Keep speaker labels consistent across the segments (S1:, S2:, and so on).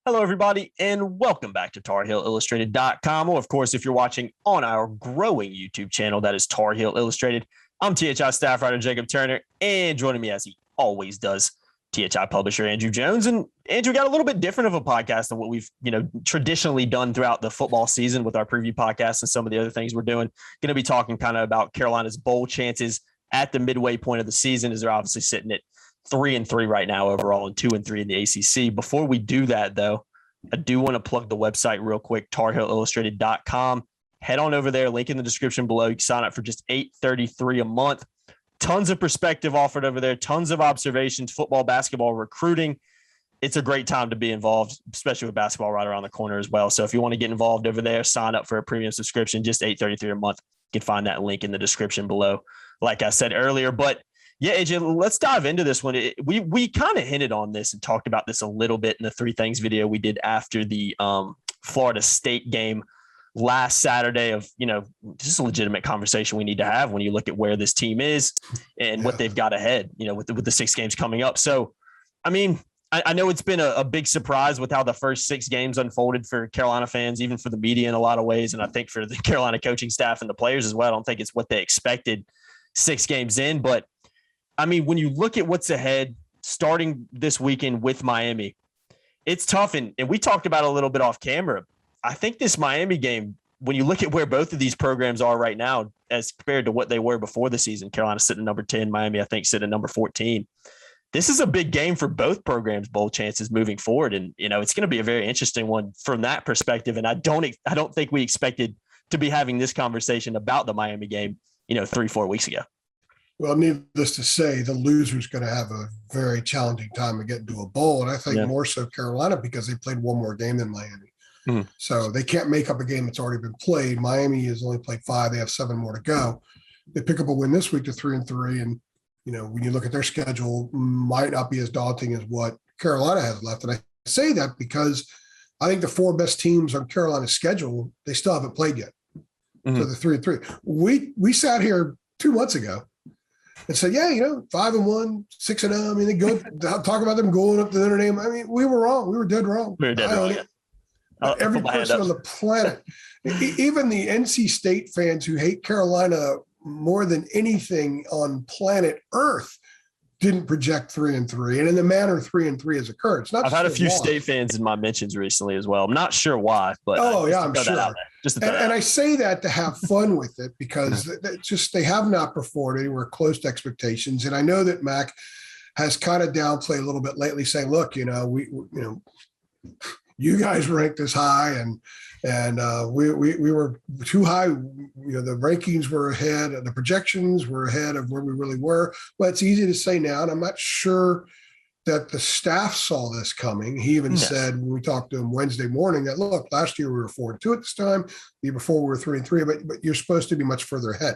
S1: Hello, everybody, and welcome back to TarHeelIllustrated.com. Or, of course, if you're watching on our growing YouTube channel, that is Tar Heel Illustrated. I'm THI staff writer Jacob Turner, and joining me, as he always does, THI publisher Andrew Jones. And Andrew got a little bit different of a podcast than what we've traditionally done throughout the football season with our preview podcast and some of the other things we're doing. Going to be talking kind of about Carolina's bowl chances at the midway point of the season, as they're obviously sitting at 3-3 right now overall and 2-3 in the ACC. Before we do that, though, I do want to plug the website real quick, TarHeelIllustrated.com. Head on over there, link in the description below. You can sign up for just $8.33 a month. Tons of perspective offered over there, tons of observations, football, basketball, recruiting. It's a great time to be involved, especially with basketball right around the corner as well. So if you want to get involved over there, sign up for a premium subscription, just $8.33 a month. You can find that link in the description below, like I said earlier. But yeah, AJ, let's dive into this one. We kind of hinted on this and talked about this a little bit in the Three Things video we did after the Florida State game last Saturday of, just a legitimate conversation we need to have when you look at where this team is and what they've got ahead, with the 6 games coming up. So, I mean, I know it's been a big surprise with how the first 6 games unfolded for Carolina fans, even for the media in a lot of ways. And I think for the Carolina coaching staff and the players as well, I don't think it's what they expected 6 games in, but I mean, when you look at what's ahead, starting this weekend with Miami, it's tough. And we talked about it a little bit off camera. I think this Miami game, when you look at where both of these programs are right now, as compared to what they were before the season, Carolina sitting at number 10, Miami, I think, sitting at number 14. This is a big game for both programs' bowl chances moving forward. And, it's going to be a very interesting one from that perspective. And I don't think we expected to be having this conversation about the Miami game, 3-4 weeks ago.
S2: Well, needless to say, the loser's going to have a very challenging time of getting to a bowl. And I think more so Carolina because they played one more game than Miami. Mm-hmm. So they can't make up a game that's already been played. Miami has only played 5. They have 7 more to go. They pick up a win this week to 3-3. And, when you look at their schedule, might not be as daunting as what Carolina has left. And I say that because I think the 4 best teams on Carolina's schedule, they still haven't played yet. Mm-hmm. So they're 3-3. We sat here 2 months ago and said, 5-1, 6-0. I mean, they go talk about them going up to Notre Dame. I mean, we were wrong. We were dead wrong.
S1: We were dead wrong.
S2: Every person on the planet, even the NC State fans who hate Carolina more than anything on planet Earth, didn't project 3-3. And in the manner 3-3 has occurred. It's not. I've
S1: had a few State fans in my mentions recently as well. I'm not sure why, but
S2: I'm sure. And I say that to have fun with it because they have not performed anywhere close to expectations. And I know that Mac has kind of downplayed a little bit lately, saying, "Look, we you guys ranked us high, and we were too high. The rankings were ahead, the projections were ahead of where we really were." Well, it's easy to say now, and I'm not sure that the staff saw this coming. He even said when we talked to him Wednesday morning that, look, last year we were 4-2 at this time. The year before we were 3-3, but you're supposed to be much further ahead.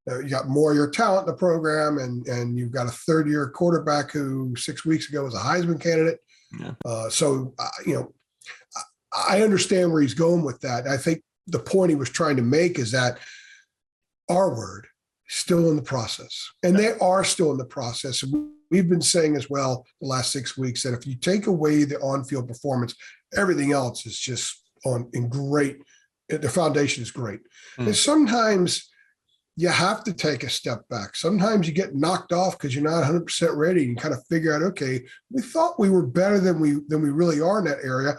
S2: You got more of your talent in the program, and you've got a third-year quarterback who 6 weeks ago was a Heisman candidate. Yeah. I understand where he's going with that. I think the point he was trying to make is that our word is still in the process, and they are still in the process. We've been saying as well the last 6 weeks that if you take away the on-field performance, everything else is just in great. The foundation is great. And sometimes you have to take a step back. Sometimes you get knocked off because you're not 100% ready. And you kind of figure out, okay, we thought we were better than we really are in that area.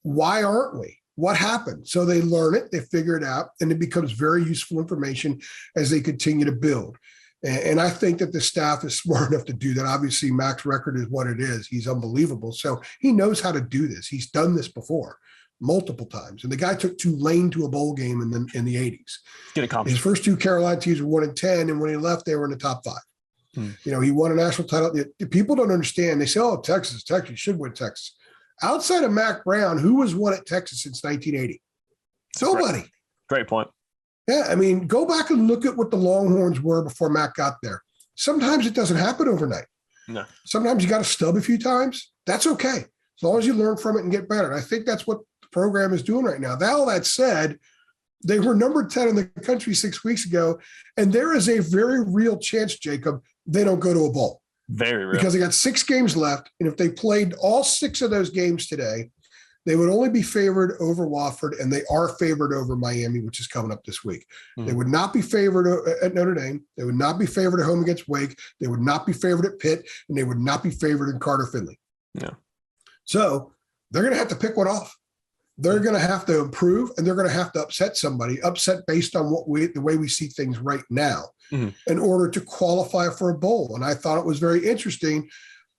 S2: Why aren't we? What happened? So they learn it, they figure it out, and it becomes very useful information as they continue to build. And I think that the staff is smart enough to do that. Obviously, Mac's record is what it is. He's unbelievable. So he knows how to do this. He's done this before multiple times. And the guy took Tulane to a bowl game in the 80s. His first 2 Carolina teams were 1-10, and when he left, they were in the top 5. He won a national title. People don't understand. They say, Texas, you should win Texas. Outside of Mac Brown, who has won at Texas since 1980? Nobody.
S1: Great point.
S2: Yeah, I mean, go back and look at what the Longhorns were before Mac got there. Sometimes it doesn't happen overnight.
S1: No.
S2: Sometimes you got to stub a few times. That's okay, as long as you learn from it and get better. And I think that's what the program is doing right now. All that said, they were number 10 in the country 6 weeks ago, and there is a very real chance, Jacob, they don't go to a bowl.
S1: Very real.
S2: Because they got 6 games left, and if they played all 6 of those games today, They would only be favored over Wofford, and they are favored over Miami, which is coming up this week. Mm-hmm. They would not be favored at Notre Dame. They would not be favored at home against Wake. They would not be favored at Pitt, and they would not be favored in Carter Finley.
S1: No.
S2: So they're going to have to pick one off. They're going to have to improve, and they're going to have to upset somebody, based on the way we see things right now, mm-hmm. in order to qualify for a bowl. And I thought it was very interesting.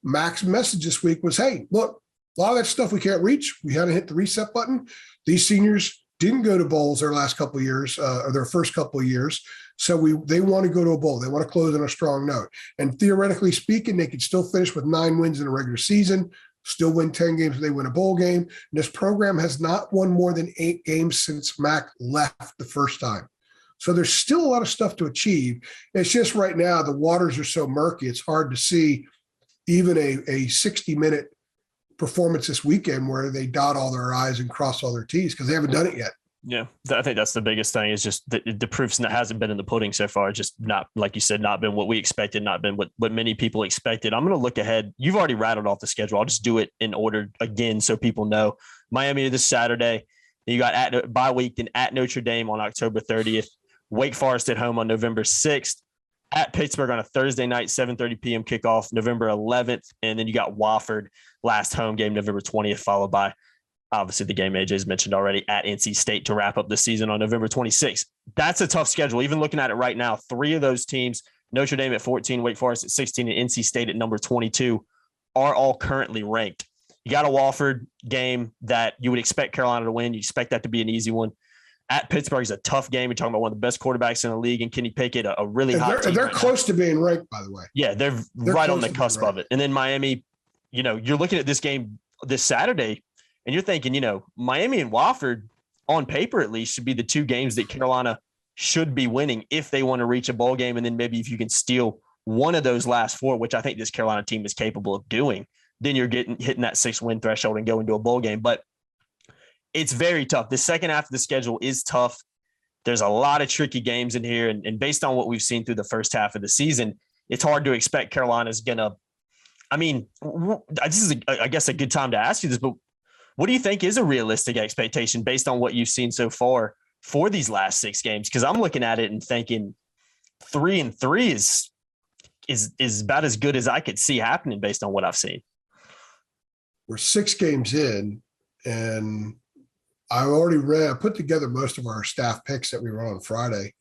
S2: Mac's message this week was, hey, look, a lot of that stuff we can't reach. We had to hit the reset button. These seniors didn't go to bowls their last couple of years, or their first couple of years. So they want to go to a bowl. They want to close on a strong note. And theoretically speaking, they could still finish with 9 wins in a regular season, still win 10 games if they win a bowl game. And this program has not won more than 8 games since Mac left the first time. So there's still a lot of stuff to achieve. It's just right now the waters are so murky, it's hard to see even a 60-minute performance this weekend where they dot all their I's and cross all their T's, because they haven't done it yet.
S1: Yeah, I think that's the biggest thing, is just the proof's hasn't been in the pudding so far. Just not, like you said, not been what we expected, not been what many people expected. I'm going to look ahead. You've already rattled off the schedule. I'll just do it in order again so people know. Miami this Saturday. You got bye week, then at Notre Dame on October 30th. Wake Forest at home on November 6th. At Pittsburgh on a Thursday night, 7:30 p.m. kickoff, November 11th. And then you got Wofford, last home game, November 20th, followed by, obviously, the game AJ's mentioned already, at NC State to wrap up the season on November 26th. That's a tough schedule. Even looking at it right now, 3 of those teams, Notre Dame at 14, Wake Forest at 16, and NC State at number 22, are all currently ranked. You got a Wofford game that you would expect Carolina to win. You expect that to be an easy one. At Pittsburgh is a tough game. You're talking about one of the best quarterbacks in the league, and Kenny Pickett, a really hot team.
S2: They're close to being ranked, by the way.
S1: Yeah, they're right on the cusp of it. And then Miami, you're looking at this game this Saturday, and you're thinking, Miami and Wofford, on paper at least, should be the 2 games that Carolina should be winning if they want to reach a bowl game. And then maybe if you can steal one of those last 4, which I think this Carolina team is capable of doing, then you're hitting that 6-win threshold and going to a bowl game. But it's very tough. The second half of the schedule is tough. There's a lot of tricky games in here. And based on what we've seen through the first half of the season, it's hard to expect Carolina's going to – I mean, this is, I guess, a good time to ask you this, but what do you think is a realistic expectation based on what you've seen so far for these last 6 games? Because I'm looking at it and thinking 3-3 is about as good as I could see happening based on what I've seen.
S2: We're 6 games in, and I put together most of our staff picks that we run on Friday,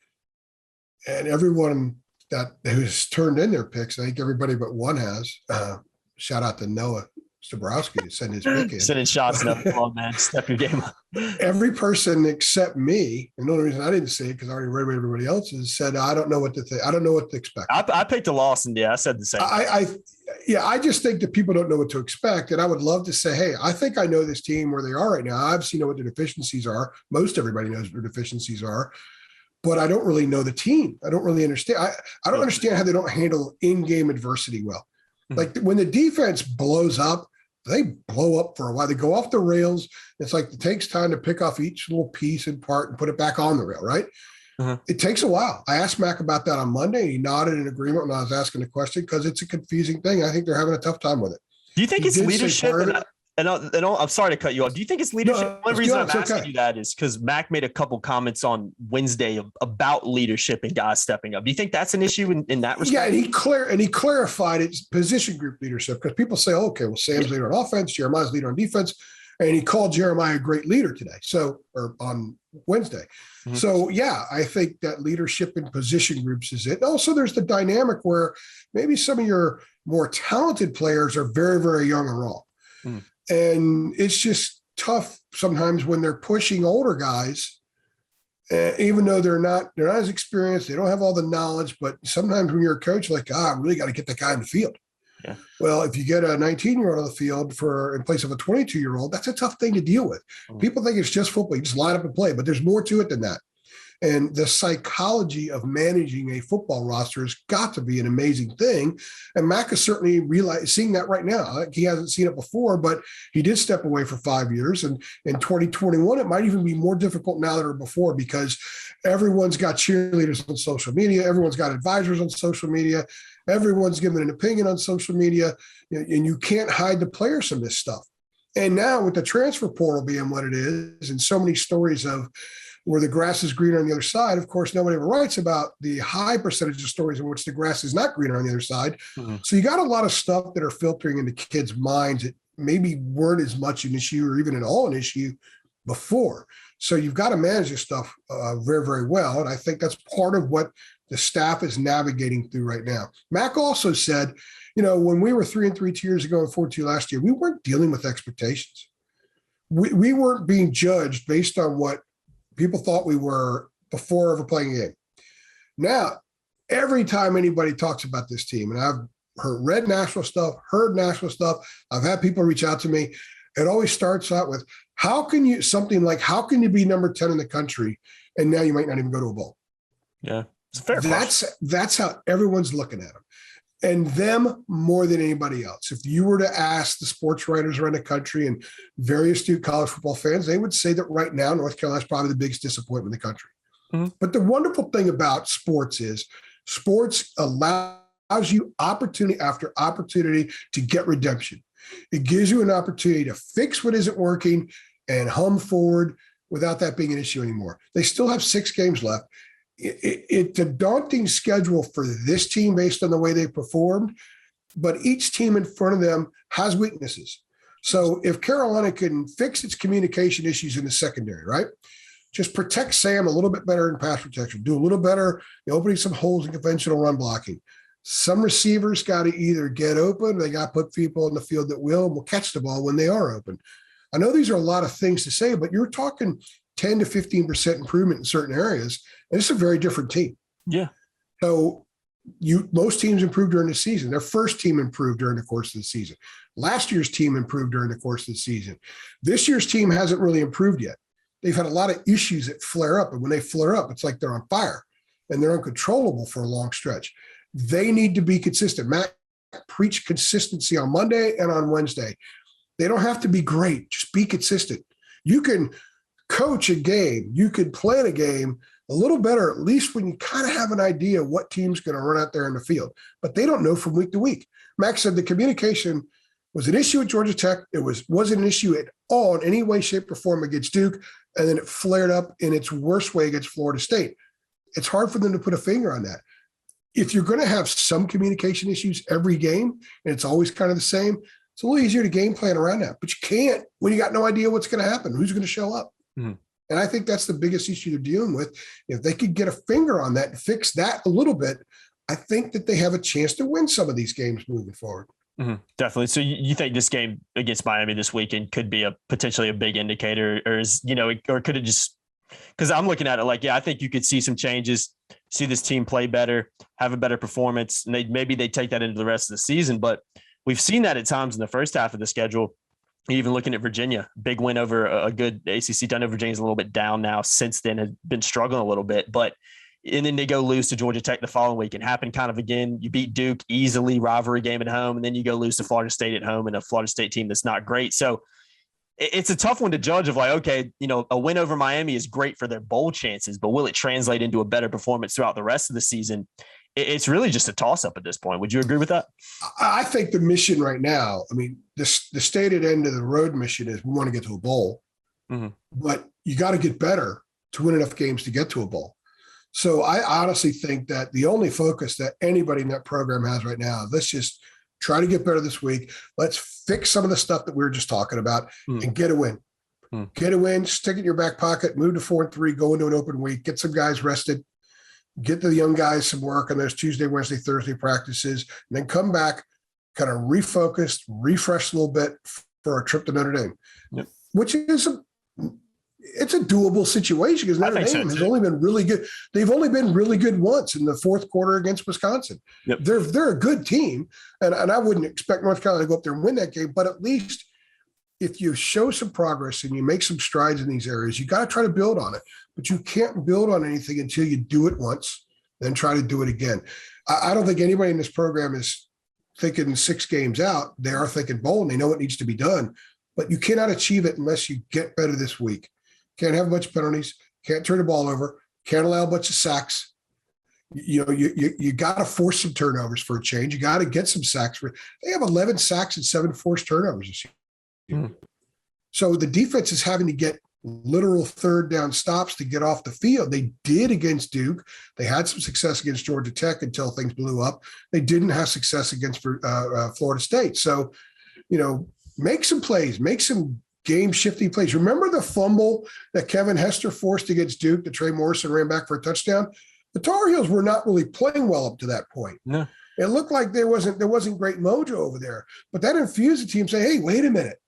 S2: and everyone who's turned in their picks, I think everybody but one has. Shout out to Noah Stabrowski to send his pick in.
S1: Sending shots now. Come on, man. Step your game up.
S2: Every person except me, and the only reason I didn't see it because I already read what everybody else has said, I don't know what to think. I don't know what to expect.
S1: I picked a loss, and I said the same.
S2: I just think that people don't know what to expect. And I would love to say, hey, I think I know this team where they are right now. I obviously know what their deficiencies are. Most everybody knows what their deficiencies are. But I don't really know the team. I don't really understand. I don't understand how they don't handle in-game adversity well. Mm-hmm. Like when the defense blows up, they blow up for a while. They go off the rails. It's like it takes time to pick off each little piece and part and put it back on the rail, right? Uh-huh. It takes a while. I asked Mac about that on Monday, and he nodded in agreement when I was asking the question because it's a confusing thing. I think they're having a tough time with it.
S1: Do you think it's leadership? I'm sorry to cut you off. Do you think it's leadership?
S2: No,
S1: one reason I'm asking you that is because Mac made a couple comments on Wednesday about leadership and guys stepping up. Do you think that's an issue in that respect?
S2: Yeah, and he clarified it's position group leadership because people say, okay, well, Sam's leader on offense, Jeremiah's leader on defense, and he called Jeremiah a great leader today. Or on Wednesday. Mm-hmm. So yeah, I think that leadership in position groups is it. Also, there's the dynamic where maybe some of your more talented players are very, very young and raw. Mm. And it's just tough sometimes when they're pushing older guys, even though they're not as experienced, they don't have all the knowledge, but sometimes when you're a coach, like, I really got to get that guy in the field. Yeah. Well, if you get a 19-year-old on the field in place of a 22-year-old, that's a tough thing to deal with. Mm-hmm. People think it's just football. You just line up and play, but there's more to it than that. And the psychology of managing a football roster has got to be an amazing thing. And Mac is certainly seeing that right now. He hasn't seen it before, but he did step away for 5 years. And in 2021, it might even be more difficult now than before because everyone's got cheerleaders on social media. Everyone's got advisors on social media. Everyone's giving an opinion on social media. And you can't hide the players from this stuff. And now with the transfer portal being what it is, and so many stories of where the grass is greener on the other side, of course, nobody ever writes about the high percentage of stories in which the grass is not greener on the other side. Mm-hmm. So you got a lot of stuff that are filtering into kids' minds that maybe weren't as much an issue or even at all an issue before. So you've got to manage this stuff very, very well. And I think that's part of what the staff is navigating through right now. Mac also said, when we were 3-3 2 years ago and 4-2 last year, we weren't dealing with expectations. We weren't being judged based on what people thought we were before ever playing a game. Now, every time anybody talks about this team, and I've read national stuff, heard national stuff, I've had people reach out to me, it always starts out with, how can you be number 10 in the country and now you might not even go to a bowl?
S1: Yeah, it's a fair question.
S2: That's how everyone's looking at them. And them more than anybody else. If you were to ask the sports writers around the country and very astute college football fans, they would say that right now North Carolina is probably the biggest disappointment in the country. Mm-hmm. But the wonderful thing about sports is sports allows you opportunity after opportunity to get redemption. It gives you an opportunity to fix what isn't working and hum forward without that being an issue anymore. They still have 6 games left. It's a daunting schedule for this team based on the way they performed, but each team in front of them has weaknesses. So if Carolina can fix its communication issues in the secondary, right? Just protect Sam a little bit better in pass protection, do a little better, opening some holes in conventional run blocking. Some receivers got to either get open, they got to put people in the field that will catch the ball when they are open. I know these are a lot of things to say, but you're talking 10 to 15% improvement in certain areas. And it's a very different team.
S1: Yeah.
S2: So most teams improved during the season. Their first team improved during the course of the season. Last year's team improved during the course of the season. This year's team hasn't really improved yet. They've had a lot of issues that flare up. And when they flare up, it's like they're on fire and they're uncontrollable for a long stretch. They need to be consistent. Matt preached consistency on Monday and on Wednesday. They don't have to be great. Just be consistent. You can coach a game. You could plan a game a little better, at least when you kind of have an idea what team's going to run out there in the field. But they don't know from week to week. Max said the communication was an issue at Georgia Tech. It wasn't an issue at all in any way, shape, or form against Duke. And then it flared up in its worst way against Florida State. It's hard for them to put a finger on that. If you're going to have some communication issues every game, and it's always kind of the same, it's a little easier to game plan around that. But you can't when you got no idea what's going to happen, who's going to show up. Mm-hmm. And I think that's the biggest issue they're dealing with. If they could get a finger on that and fix that a little bit, I think that they have a chance to win some of these games moving forward.
S1: Mm-hmm. Definitely. So you think this game against Miami this weekend could be potentially a big indicator, or could it just, because I'm looking at it like, I think you could see some changes, see this team play better, have a better performance, and maybe they take that into the rest of the season. But we've seen that at times in the first half of the schedule. Even looking at Virginia, big win over a good ACC. I know Virginia's a little bit down now since then, has been struggling a little bit, and then they go lose to Georgia Tech the following week. It happened kind of again. You beat Duke easily, rivalry game at home, and then you go lose to Florida State at home and a Florida State team that's not great. So it's a tough one to judge of a win over Miami is great for their bowl chances, but will it translate into a better performance throughout the rest of the season? It's really just a toss-up at this point. Would you agree with that?
S2: I think the mission right now, the stated end of the road mission is we want to get to a bowl, mm-hmm. but you got to get better to win enough games to get to a bowl. So I honestly think that the only focus that anybody in that program has right now, let's just try to get better this week. Let's fix some of the stuff that we were just talking about and get a win. Get a win, stick it in your back pocket, move to 4-3, go into an open week, get some guys rested, get the young guys some work on those Tuesday, Wednesday, Thursday practices, and then come back kind of refocused, refreshed a little bit for a trip to Notre Dame, which is it's a doable situation because Notre Dame has only been really good. They've only been really good once in the fourth quarter against Wisconsin. Yep. They're a good team, and I wouldn't expect North Carolina to go up there and win that game, but at least if you show some progress and you make some strides in these areas, you got to try to build on it, but you can't build on anything until you do it once, then try to do it again. I don't think anybody in this program is thinking 6 games out. They are thinking bold and they know what needs to be done, but you cannot achieve it unless you get better this week. Can't have a bunch of penalties, can't turn the ball over, can't allow a bunch of sacks. You got to force some turnovers for a change. You got to get some sacks. They have 11 sacks and 7 forced turnovers this year. So the defense is having to get literal third down stops to get off the field. They did against Duke. They had some success against Georgia Tech until things blew up. They didn't have success against Florida State. So, make some plays, make some game-shifting plays. Remember the fumble that Kevin Hester forced against Duke that Trey Morrison ran back for a touchdown? The Tar Heels were not really playing well up to that point.
S1: No.
S2: It looked like there wasn't great mojo over there. But that infused the team, say, hey, wait a minute.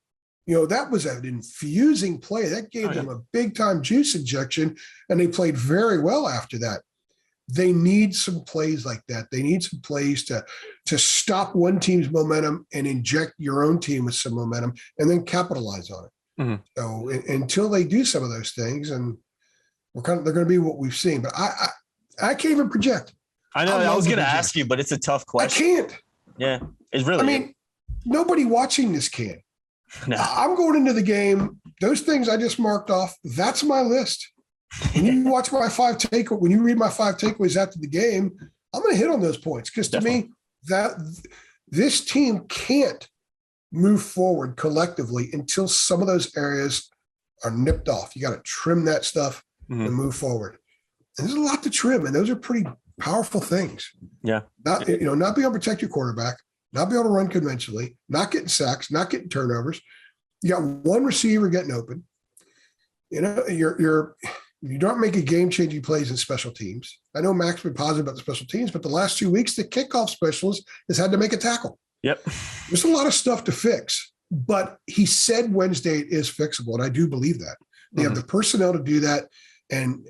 S2: That was an infusing play. That gave them a big-time juice injection, and they played very well after that. They need some plays like that. They need some plays to stop one team's momentum and inject your own team with some momentum and then capitalize on it. Mm-hmm. So until they do some of those things, and they're going to be what we've seen. But I can't even project.
S1: I know. I was going to ask you, but it's a tough question.
S2: I can't.
S1: Yeah, it's really.
S2: Nobody watching this can.
S1: No.
S2: I'm going into the game. Those things I just marked off, that's my list. When you watch when you read my 5 takeaways after the game, I'm going to hit on those points because to me, that this team can't move forward collectively until some of those areas are nipped off. You got to trim that stuff and move forward. And there's a lot to trim, and those are pretty powerful things.
S1: Yeah.
S2: Not being able to protect your quarterback, not be able to run conventionally, not getting sacks, not getting turnovers. You got one receiver getting open. You don't make a game-changing plays in special teams. I know Mac's been positive about the special teams, but the last 2 weeks, the kickoff specialist has had to make a tackle.
S1: Yep.
S2: There's a lot of stuff to fix, but he said Wednesday it is fixable, and I do believe that. They have the personnel to do that, and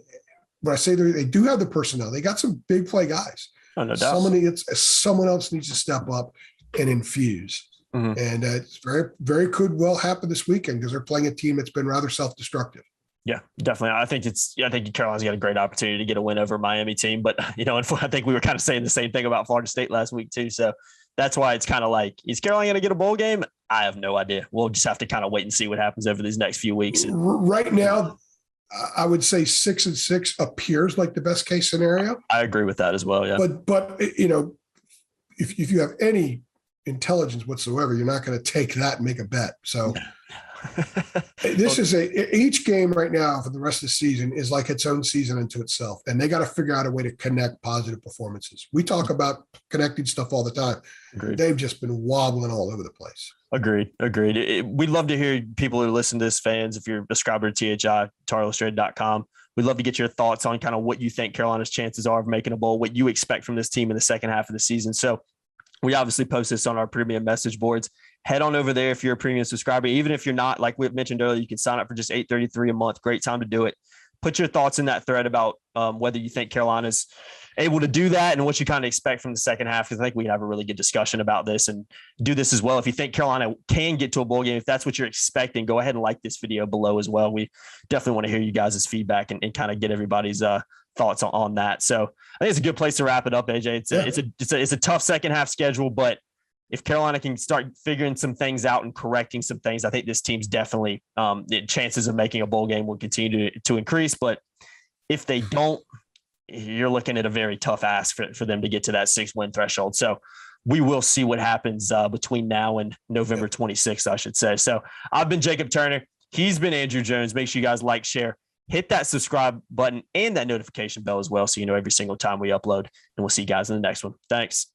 S2: when I say they do have the personnel, they got some big play guys.
S1: Oh, no doubt.
S2: Someone else needs to step up and infuse. Mm-hmm. And it's very, very could well happen this weekend because they're playing a team that's been rather self-destructive.
S1: Yeah, definitely. I think Carolina's got a great opportunity to get a win over a Miami team, but I think we were kind of saying the same thing about Florida State last week too. So that's why it's kind of like, is Carolina going to get a bowl game? I have no idea. We'll just have to kind of wait and see what happens over these next few weeks.
S2: Right now, I would say 6-6 appears like the best case scenario.
S1: I agree with that as well. Yeah,
S2: but if you have any intelligence whatsoever, you're not going to take that and make a bet. So. This is each game right now for the rest of the season is like its own season unto itself, and they got to figure out a way to connect positive performances. We talk about connecting stuff all the time.
S1: Agreed.
S2: They've just been wobbling all over the place.
S1: Agreed. We'd love to hear people who listen to this, fans. If you're a subscriber to THI, TarIllustrated.com, we'd love to get your thoughts on kind of what you think Carolina's chances are of making a bowl, what you expect from this team in the second half of the season. So we obviously post this on our premium message boards. Head on over there if you're a premium subscriber. Even if you're not, like we mentioned earlier, you can sign up for just $8.33 a month. Great time to do it. Put your thoughts in that thread about whether you think Carolina's able to do that and what you kind of expect from the second half, because I think we have a really good discussion about this and do this as well. If you think Carolina can get to a bowl game, if that's what you're expecting, go ahead and like this video below as well. We definitely want to hear you guys' feedback and kind of get everybody's thoughts on that. So I think it's a good place to wrap it up, AJ. It's a tough second half schedule, but if Carolina can start figuring some things out and correcting some things, I think this team's definitely the chances of making a bowl game will continue to increase. But if they don't, you're looking at a very tough ask for them to get to that 6-win threshold. So we will see what happens between now and November 26th, I should say. So I've been Jacob Turner. He's been Andrew Jones. Make sure you guys like, share, hit that subscribe button and that notification bell as well, so you know every single time we upload. And we'll see you guys in the next one. Thanks.